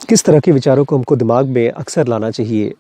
किस तरह के विचारों को हमको दिमाग में अक्सर लाना चाहिए?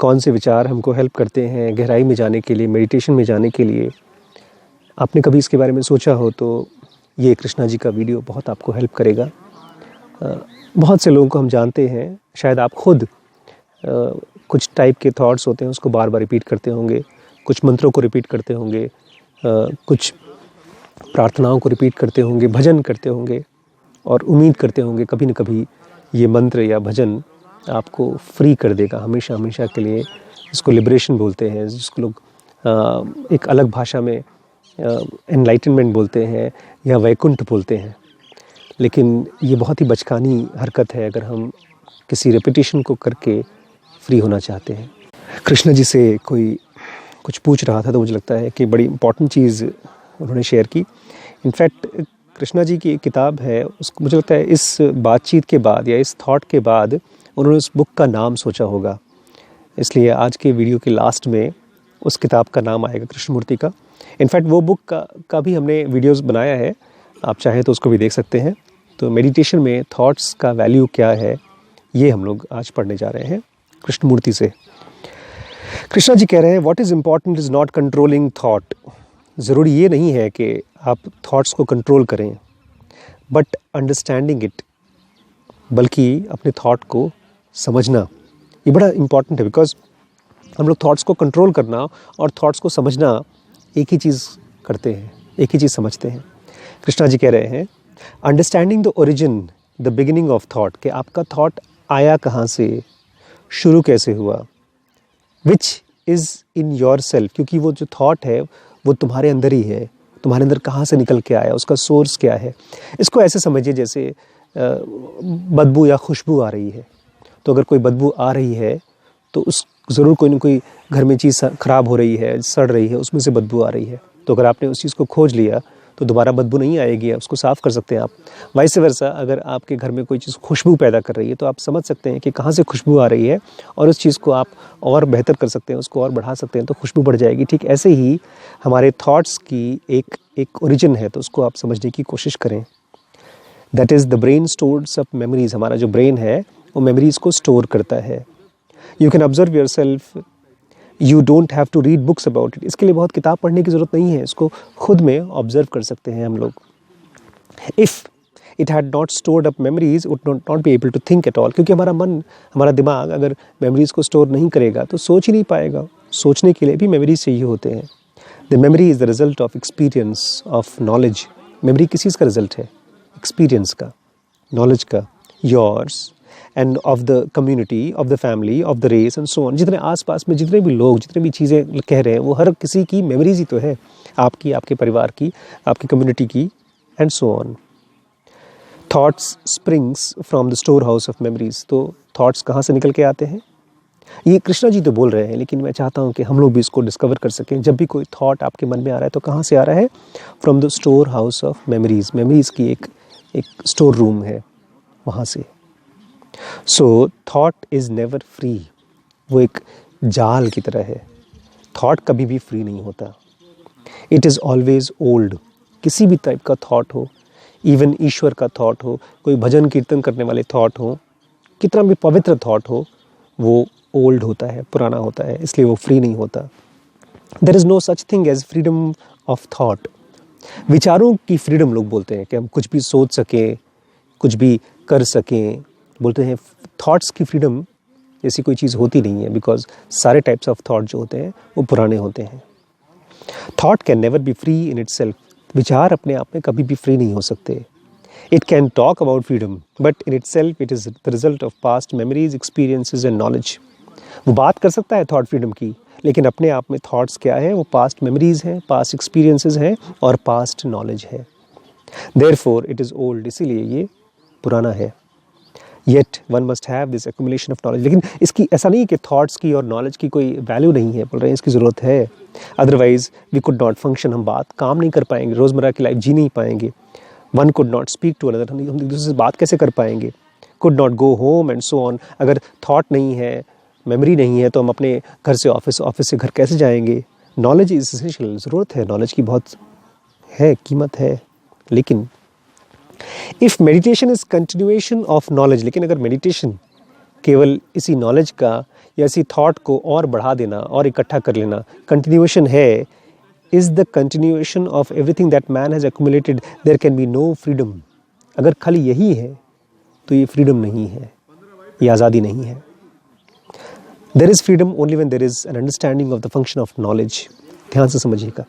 कौन से विचार हमको हेल्प करते हैं गहराई में जाने के लिए, मेडिटेशन में जाने के लिए? आपने कभी इसके बारे में सोचा हो तो ये कृष्णा जी का वीडियो बहुत आपको हेल्प करेगा। बहुत से लोगों को हम जानते हैं, शायद आप खुद कुछ टाइप के थॉट्स होते हैं उसको बार बार रिपीट करते होंगे, कुछ मंत्रों को रिपीट करते होंगे, कुछ प्रार्थनाओं को रिपीट करते होंगे, भजन करते होंगे और उम्मीद करते होंगे कभी न कभी ये मंत्र या भजन आपको फ्री कर देगा हमेशा हमेशा के लिए। इसको लिबरेशन बोलते हैं, जिसको लोग एक अलग भाषा में एनलाइटनमेंट बोलते हैं या वैकुंठ बोलते हैं। लेकिन ये बहुत ही बचकानी हरकत है अगर हम किसी रेपिटेशन को करके फ्री होना चाहते हैं। कृष्ण जी से कोई कुछ पूछ रहा था तो मुझे लगता है कि बड़ी इम्पॉर्टेंट चीज़ उन्होंने शेयर की। इनफैक्ट कृष्णा जी की एक किताब है, उसको मुझे लगता है इस बातचीत के बाद या इस थॉट के बाद उन्होंने उस बुक का नाम सोचा होगा, इसलिए आज के वीडियो के लास्ट में उस किताब का नाम आएगा कृष्णमूर्ति का। इनफैक्ट वो बुक का भी हमने वीडियोस बनाया है, आप चाहें तो उसको भी देख सकते हैं। तो मेडिटेशन में थॉट्स का वैल्यू क्या है, ये हम लोग आज पढ़ने जा रहे हैं कृष्णमूर्ति से। कृष्णा जी कह रहे हैं, what is important is not controlling thought. ज़रूरी ये नहीं है कि आप थॉट्स को कंट्रोल करें, बट अंडरस्टैंडिंग इट, बल्कि अपने थॉट को समझना ये बड़ा इम्पॉर्टेंट है। बिकॉज हम लोग थॉट्स को कंट्रोल करना और थॉट्स को समझना एक ही चीज़ करते हैं, एक ही चीज़ समझते हैं। कृष्णा जी कह रहे हैं, understanding the origin the beginning of thought, कि आपका थॉट आया कहाँ से, शुरू कैसे हुआ। Which is in your self, क्योंकि वो जो थॉट है वो तुम्हारे अंदर ही है, तुम्हारे अंदर कहाँ से निकल के आया, उसका सोर्स क्या है। इसको ऐसे समझिए जैसे बदबू या खुशबू आ रही है। तो अगर कोई बदबू आ रही है तो उस ज़रूर कोई ना कोई घर में चीज़ ख़राब हो रही है, सड़ रही है, उसमें से बदबू आ रही है। तो अगर आपने उस चीज़ को खोज लिया तो दोबारा बदबू नहीं आएगी, उसको साफ़ कर सकते हैं आप। वाइस वर्सा, अगर आपके घर में कोई चीज़ खुशबू पैदा कर रही है तो आप समझ सकते हैं कि कहाँ से खुशबू आ रही है और उस चीज़ को आप और बेहतर कर सकते हैं, उसको और बढ़ा सकते हैं, तो खुशबू बढ़ जाएगी। ठीक ऐसे ही हमारे थॉट्स की एक ओरिजिन है, तो उसको आप समझने की कोशिश करें। That is the brain stores up memories. हमारा जो ब्रेन है वो मेमोरीज़ को स्टोर करता है। You can observe yourself, you don't have to read books about it. इसके लिए बहुत किताब पढ़ने की ज़रूरत नहीं है, इसको खुद में ऑब्जर्व कर सकते हैं हम लोग। If it had not stored up memories would not be able to think at all, क्योंकि हमारा मन, हमारा दिमाग अगर मेमोरीज़ को स्टोर नहीं करेगा तो सोच ही नहीं पाएगा। सोचने के लिए भी मेमोरीज चाहिए होते हैं। The memory is the result of experience of knowledge. Memory किस चीज़ का रिजल्ट है? एक्सपीरियंस का, नॉलेज का, yours and of the community, of the family, of the race and so on. जितने आसपास में जितने भी लोग, जितने भी चीज़ें कह रहे हैं, वो हर किसी की मेमोरीज ही तो है, आपकी, आपके परिवार की, आपकी कम्युनिटी की and so on. Thoughts springs from the store house of memories. तो थॉट्स कहाँ से निकल के आते हैं? ये कृष्णा जी तो बोल रहे हैं, लेकिन मैं चाहता हूँ कि हम लोग भी इसको डिस्कवर कर सकें। जब भी कोई थॉट आपके मन में आ रहा है तो कहाँ से आ रहा है? From the store house of memories. Memories की एक स्टोर रूम है, वहाँ से। So thought is never free. वो एक जाल की तरह है। थॉट कभी भी फ्री नहीं होता। It is always old. किसी भी टाइप का थॉट हो, इवन ईश्वर का थॉट हो, कोई भजन कीर्तन करने वाले थॉट हो, कितना भी पवित्र थॉट हो, वो ओल्ड होता है, पुराना होता है, इसलिए वो फ्री नहीं होता। There is no such thing as freedom of thought. विचारों की फ्रीडम लोग बोलते हैं कि हम कुछ भी सोच सकें, कुछ भी कर सकें। बोलते हैं थॉट्स की फ्रीडम जैसी कोई चीज़ होती नहीं है, बिकॉज सारे टाइप्स ऑफ थॉट जो होते हैं वो पुराने होते हैं। Thought can never be free in itself. विचार अपने आप में कभी भी फ्री नहीं हो सकते। It can talk about freedom, but in itself it is the result of past memories, experiences and knowledge. वो बात कर सकता है थॉट फ्रीडम की, लेकिन अपने आप में थॉट्स क्या है? वो पास्ट मेमोरीज हैं, पास्ट एक्सपीरियंसेस हैं और पास्ट नॉलेज है। Therefore it is old. इसीलिए ये पुराना है। Yet one must have this accumulation of knowledge. लेकिन इसकी ऐसा नहीं कि थॉट्स की और नॉलेज की कोई वैल्यू नहीं है, बोल रहे हैं इसकी ज़रूरत है। Otherwise we could not function. हम बात काम नहीं कर पाएंगे, रोज़मर्रा की लाइफ जी नहीं पाएंगे। One could not speak to another. हम एक दूसरे से बात कैसे कर पाएंगे? Could not go home and so on. अगर थॉट नहीं है, मेमोरी नहीं है, तो हम अपने घर से ऑफिस, ऑफिस से घर कैसे जाएंगे? Knowledge is essential. ज़रूरत है, नॉलेज की बहुत है, कीमत है। लेकिन if meditation is continuation of knowledge, लेकिन अगर मेडिटेशन केवल इसी नॉलेज का या इसी थॉट को और बढ़ा देना और इकट्ठा कर लेना कंटिन्यूएशन है, is the continuation of everything that man has accumulated, there can be no freedom. अगर खाली यही है तो ये फ्रीडम नहीं है, ये आज़ादी नहीं है। There is freedom only when there is an understanding of the function of knowledge. ध्यान से समझिएगा,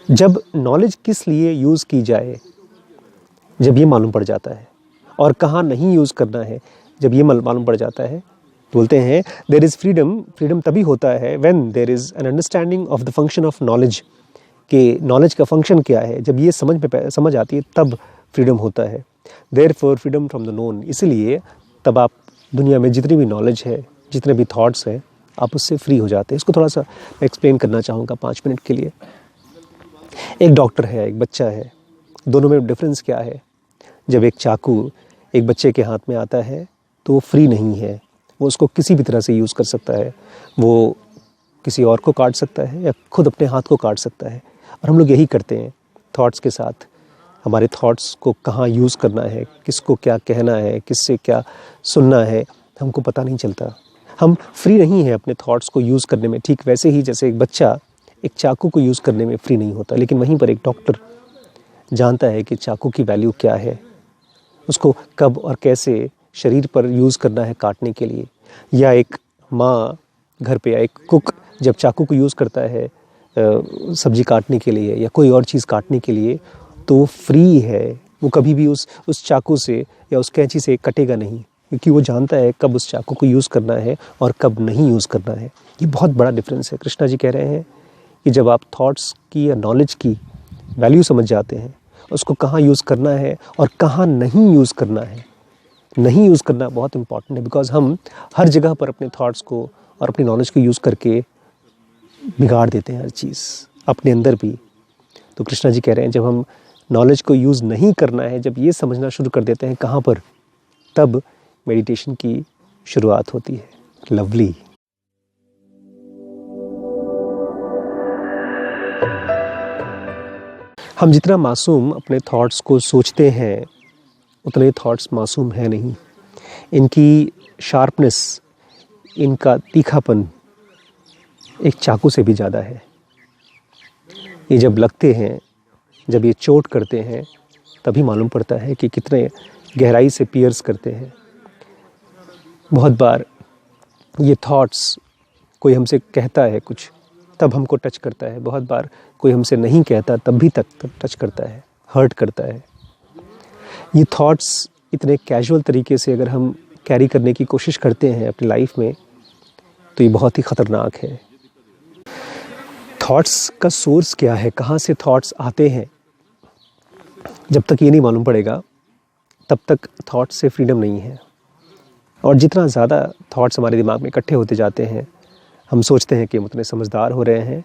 जब नॉलेज किस लिए यूज़ की जाए, जब ये मालूम पड़ जाता है, और कहाँ नहीं यूज़ करना है जब ये मालूम पड़ जाता है, बोलते हैं देयर इज़ फ्रीडम। फ्रीडम तभी होता है when there is an understanding of the function of knowledge, कि नॉलेज का फंक्शन क्या है। जब ये समझ आती है तब फ्रीडम होता है। Therefore freedom from the known, इसलिए तब आप दुनिया में जितनी भी नॉलेज है, जितने भी थॉट्स हैं, आप उससे फ्री हो जाते हैं। इसको थोड़ा सा मैं एक्सप्लेन करना चाहूँगा 5 मिनट के लिए। एक डॉक्टर है, एक बच्चा है, दोनों में डिफरेंस क्या है? जब एक चाकू एक बच्चे के हाथ में आता है तो वो फ्री नहीं है, वो उसको किसी भी तरह से यूज़ कर सकता है। वो किसी और को काट सकता है या खुद अपने हाथ को काट सकता है। और हम लोग यही करते हैं थॉट्स के साथ। हमारे थॉट्स को कहाँ यूज़ करना है, किसको क्या कहना है, किससे क्या सुनना है, हमको पता नहीं चलता। हम फ्री नहीं हैं अपने थॉट्स को यूज़ करने में। ठीक वैसे ही जैसे एक बच्चा एक चाकू को यूज़ करने में फ्री नहीं होता, लेकिन वहीं पर एक डॉक्टर जानता है कि चाकू की वैल्यू क्या है, उसको कब और कैसे शरीर पर यूज़ करना है काटने के लिए। या एक माँ घर पे या एक कुक जब चाकू को यूज़ करता है सब्जी काटने के लिए या कोई और चीज़ काटने के लिए, तो वो फ्री है। वो कभी भी उस चाकू से या उस कैंची से कटेगा नहीं, क्योंकि वो जानता है कब उस चाकू को यूज़ करना है और कब नहीं यूज़ करना है। ये बहुत बड़ा डिफरेंस है। कृष्णा जी कह रहे हैं कि जब आप थॉट्स की या नॉलेज की वैल्यू समझ जाते हैं, उसको कहाँ यूज़ करना है और कहाँ नहीं यूज़ करना है। नहीं यूज़ करना बहुत इंपॉर्टेंट है, बिकॉज हम हर जगह पर अपने थॉट्स को और अपनी नॉलेज को यूज़ करके बिगाड़ देते हैं हर चीज़, अपने अंदर भी। तो कृष्णा जी कह रहे हैं जब हम नॉलेज को यूज़ नहीं करना है, जब ये समझना शुरू कर देते हैं कहाँ पर, तब मेडिटेशन की शुरुआत होती है। लवली। हम जितना मासूम अपने थॉट्स को सोचते हैं, उतने थॉट्स मासूम हैं नहीं। इनकी शार्पनेस, इनका तीखापन एक चाकू से भी ज़्यादा है। ये जब लगते हैं, जब ये चोट करते हैं, तभी मालूम पड़ता है कि कितने गहराई से पियर्स करते हैं। बहुत बार ये थॉट्स कोई हमसे कहता है कुछ, तब हमको टच करता है। बहुत बार कोई हमसे नहीं कहता तब भी तक टच करता है, हर्ट करता है। ये थॉट्स इतने कैजुअल तरीके से अगर हम कैरी करने की कोशिश करते हैं अपनी लाइफ में, तो ये बहुत ही ख़तरनाक है। थॉट्स का सोर्स क्या है, कहाँ से थॉट्स आते हैं, जब तक ये नहीं मालूम पड़ेगा तब तक थॉट्स से फ्रीडम नहीं है। और जितना ज़्यादा थॉट्स हमारे दिमाग में इकट्ठे होते जाते हैं, हम सोचते हैं कि हम उतने समझदार हो रहे हैं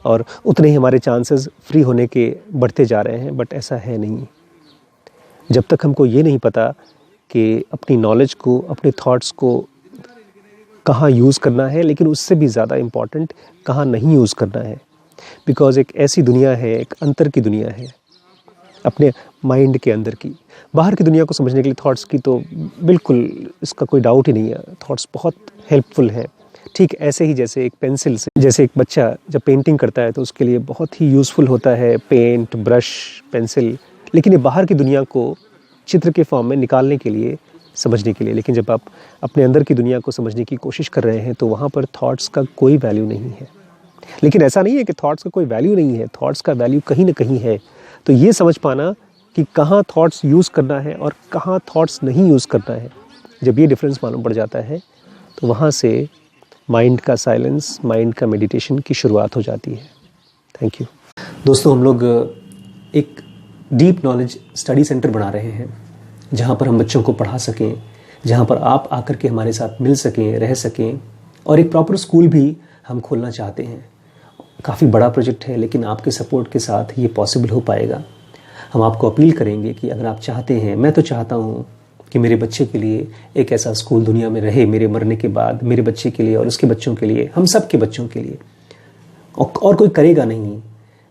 और उतने ही हमारे चांसेस फ्री होने के बढ़ते जा रहे हैं, बट ऐसा है नहीं। जब तक हमको ये नहीं पता कि अपनी नॉलेज को, अपने थॉट्स को कहाँ यूज़ करना है, लेकिन उससे भी ज़्यादा इम्पॉर्टेंट कहाँ नहीं यूज़ करना है। बिकॉज़ एक ऐसी दुनिया है, एक अंतर की दुनिया है अपने माइंड के अंदर की। बाहर की दुनिया को समझने के लिए थॉट्स की तो बिल्कुल इसका कोई डाउट ही नहीं है, थॉट्स बहुत हेल्पफुल हैं। ठीक ऐसे ही जैसे एक पेंसिल से, जैसे एक बच्चा जब पेंटिंग करता है तो उसके लिए बहुत ही यूज़फुल होता है पेंट, ब्रश, पेंसिल, लेकिन ये बाहर की दुनिया को चित्र के फॉर्म में निकालने के लिए, समझने के लिए। लेकिन जब आप अपने अंदर की दुनिया को समझने की कोशिश कर रहे हैं तो वहाँ पर थॉट्स का कोई वैल्यू नहीं है। लेकिन ऐसा नहीं है कि थॉट्स का कोई वैल्यू नहीं है, थॉट्स का वैल्यू कहीं ना कहीं है। तो ये समझ पाना कि कहाँ थॉट्स यूज़ करना है और कहाँ थॉट्स नहीं यूज़ करना है, जब ये डिफरेंस मालूम पड़ जाता है तो वहाँ से माइंड का साइलेंस, माइंड का मेडिटेशन की शुरुआत हो जाती है। थैंक यू दोस्तों। हम लोग एक डीप नॉलेज स्टडी सेंटर बना रहे हैं, जहाँ पर हम बच्चों को पढ़ा सकें, जहाँ पर आप आकर के हमारे साथ मिल सकें, रह सकें, और एक प्रॉपर स्कूल भी हम खोलना चाहते हैं। काफ़ी बड़ा प्रोजेक्ट है, लेकिन आपके सपोर्ट के साथ ये पॉसिबल हो पाएगा। हम आपको अपील करेंगे कि अगर आप चाहते हैं, मैं तो चाहता हूँ कि मेरे बच्चे के लिए एक ऐसा स्कूल दुनिया में रहे, मेरे मरने के बाद मेरे बच्चे के लिए और उसके बच्चों के लिए, हम सब के बच्चों के लिए, और कोई करेगा नहीं।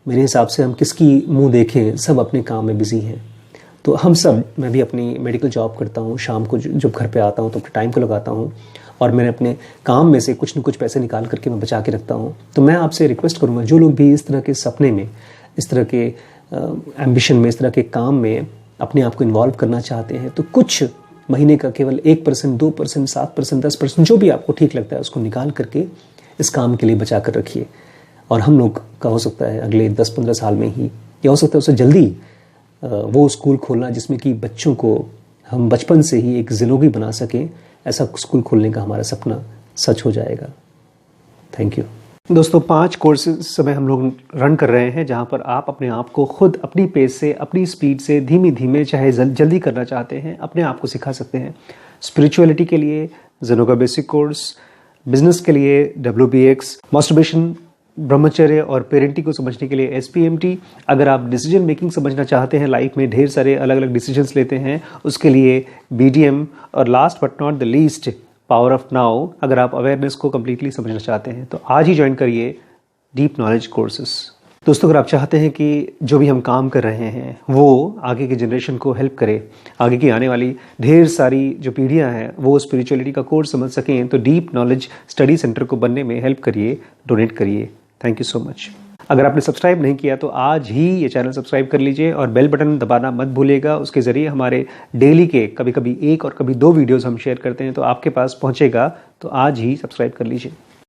मेरे हिसाब से हम किसकी मुंह देखें, सब अपने काम में बिजी हैं। तो हम सब, मैं भी अपनी मेडिकल जॉब करता हूँ, शाम को जब घर पे आता हूँ तो अपने टाइम को लगाता हूँ और मैंने अपने काम में से कुछ न कुछ पैसे निकाल करके मैं बचा के रखता हूँ। तो मैं आपसे रिक्वेस्ट करूँगा, जो लोग भी इस तरह के सपने में, इस तरह के एम्बिशन में, इस तरह के काम में अपने आप को इन्वॉल्व करना चाहते हैं, तो कुछ महीने का केवल 1%, 2%, 7%, 10%, जो भी आपको ठीक लगता है उसको निकाल करके इस काम के लिए बचा कर रखिए। और हम लोग का हो सकता है अगले 10-15 साल में ही, या हो सकता है उससे जल्दी, वो स्कूल खोलना जिसमें कि बच्चों को हम बचपन से ही एक ज़िंदगी बना सकें, ऐसा स्कूल खोलने का हमारा सपना सच हो जाएगा। थैंक यू दोस्तों। 5 कोर्सेज समय हम लोग रन कर रहे हैं, जहां पर आप अपने आप को खुद अपनी पेस से, अपनी स्पीड से, धीमे धीमे, चाहे जल्दी करना चाहते हैं, अपने आप को सिखा सकते हैं। स्पिरिचुअलिटी के लिए ज़ेनो का बेसिक कोर्स, बिजनेस के लिए WBX, मास्टरबेशन, ब्रह्मचर्य और पेरेंटिंग को समझने के लिए SPMT, अगर आप डिसीजन मेकिंग समझना चाहते हैं, लाइफ में ढेर सारे अलग अलग डिसीजंस लेते हैं, उसके लिए BDM, और last but not the least power of now, अगर आप अवेयरनेस को कम्प्लीटली समझना चाहते हैं तो आज ही ज्वाइन करिए डीप नॉलेज कोर्सेस। दोस्तों, अगर आप चाहते हैं कि जो भी हम काम कर रहे हैं वो आगे की जनरेशन को हेल्प करे, आगे की आने वाली ढेर सारी जो पीढ़ियां हैं वो स्पिरिचुअलिटी का कोर्स समझ सकें, तो डीप नॉलेज स्टडी सेंटर को बनने में हेल्प करिए, डोनेट करिए। Thank you so much. अगर आपने सब्सक्राइब नहीं किया तो आज ही ये चैनल सब्सक्राइब कर लीजिए और बेल बटन दबाना मत भूलिएगा। उसके ज़रिए हमारे डेली के कभी कभी 1 और कभी 2 वीडियोस हम शेयर करते हैं तो आपके पास पहुंचेगा, तो आज ही सब्सक्राइब कर लीजिए।